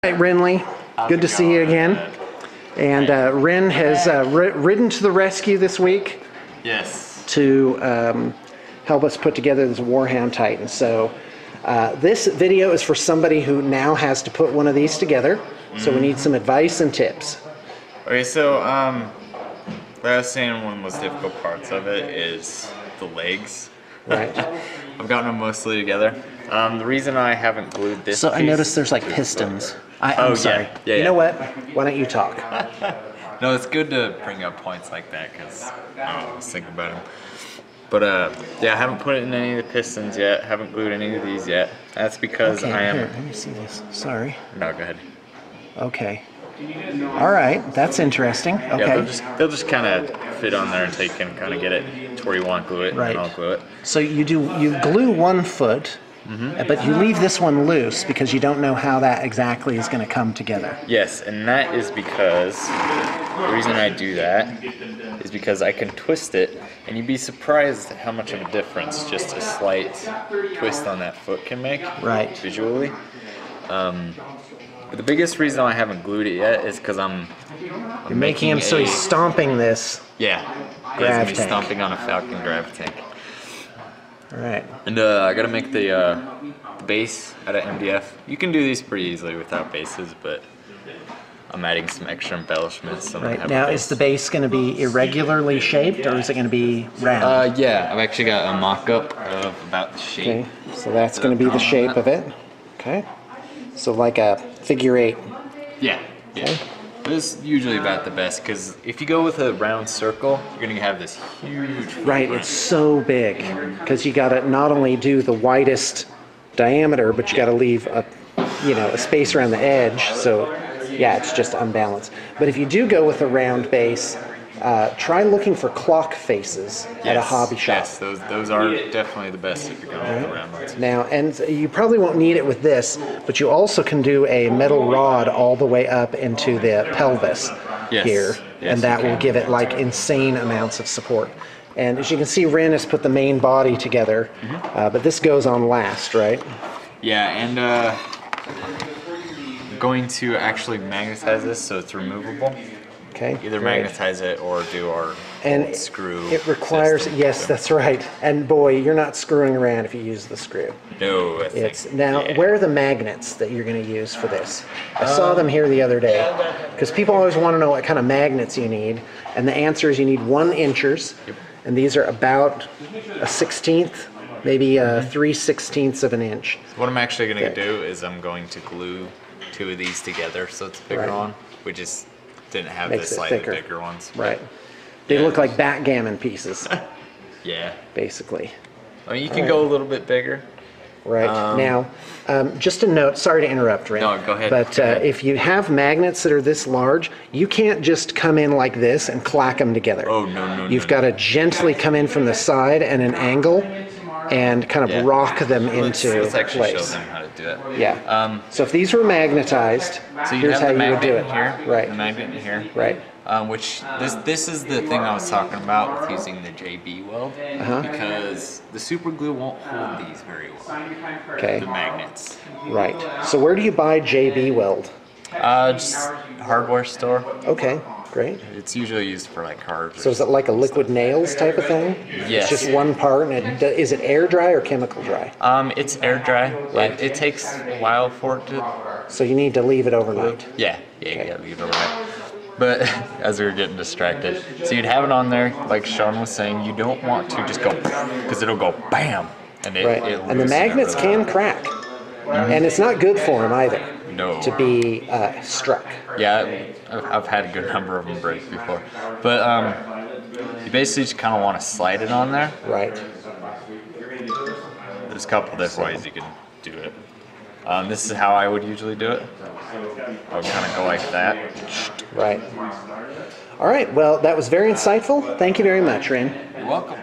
Hey, Renly, good to see you again. And Ren has ridden to the rescue this week. Yes. To help us put together this Warhound Titan. So this video is for somebody who now has to put one of these together. So we need some advice and tips. Okay, so like I was saying, one of the most difficult parts of it is the legs. Right. I've gotten them mostly together. The reason I haven't glued this So piece, I noticed there's like pistons. I'm sorry. Yeah, you know what? Why don't you talk? No, it's good to bring up points like that because I was thinking about them. But yeah, I haven't put it in any of the pistons yet. Haven't glued any of these yet. That's because I am. Here, let me see this. Sorry. No, go ahead. Okay. All right, that's interesting. Okay. Yeah, they'll just kind of fit on there until you can kind of get it to where you want to glue it, right. And I'll glue it. So you glue one foot, but you leave this one loose because you don't know how that exactly is going to come together. Yes, and that is because the reason I do that is because I can twist it, and you'd be surprised at how much of a difference just a slight twist on that foot can make. Right. Visually. But the biggest reason I haven't glued it yet is because I'm making him so he's stomping this. Yeah, he's gonna be stomping on a Falcon grav tank. All right. And I gotta make the base out of MDF. You can do these pretty easily without bases, but I'm adding some extra embellishments. So right. Now, is the base going to be irregularly shaped, or is it going to be round? Yeah, I've actually got a mock-up of about the shape. Okay, so that's going to be the shape of it. Okay. So like a figure 8. Yeah. Okay. This is usually about the best because if you go with a round circle, you're going to have this huge. Right, it's so big because you got to not only do the widest diameter, but you got to leave a space around the edge. So yeah, it's just unbalanced. But if you do go with a round base, try looking for clock faces at a hobby shop. Yes, those are definitely the best if you're going with the round ones. Now, and you probably won't need it with this, but you also can do a metal rod all the way up into the pelvis here, and that will give it like insane amounts of support. And as you can see, Ren has put the main body together, but this goes on last, right? Yeah, and I'm going to actually magnetize this so it's removable. Okay. Either magnetize it or do our screw. It requires system. yes, that's right. And boy, you're not screwing around if you use the screw. No, where are the magnets that you're going to use for this? I saw them here the other day because people always want to know what kind of magnets you need, and the answer is you need 1 inchers, and these are about a 1/16, maybe 3/16 of an inch. So what I'm actually going to do is I'm going to glue 2 of these together so it's a bigger one. We just didn't have the slightly bigger ones. Right. They look like backgammon pieces. Yeah. Basically. I mean, you can go a little bit bigger. Right. Now, just a note, sorry to interrupt, Ren. No, go ahead. But if you have magnets that are this large, you can't just come in like this and clack them together. Oh, no. You've got to gently come in from the side at an angle and kind of rock them into let's actually place. show them how to do it. Yeah. So if these were magnetized, so here's how you would do it. Here, right. The magnet in here. Right. Which this is the thing I was talking about with using the JB weld because the super glue won't hold these very well. Okay. The magnets. Right. So where do you buy JB weld? Just hardware store. Okay. Great. It's usually used for like cars. So is it like a liquid nails type of thing? Yes. It's just one part, and is it air dry or chemical dry? It's air dry. Right. It takes a while for it to. So you need to leave it overnight. Yeah. You gotta leave it overnight. But as we were getting distracted, so you'd have it on there, like Sean was saying. You don't want to just go because it'll go bam, and and the magnets can crack, and it's not good for them either. No. To be struck. Yeah, I've had a good number of them break before. But you basically just kind of want to slide it on there. Right. There's a couple different ways you can do it. This is how I would usually do it. I would kind of go like that. Right. All right, well, that was very insightful. Thank you very much, Ren. You're welcome.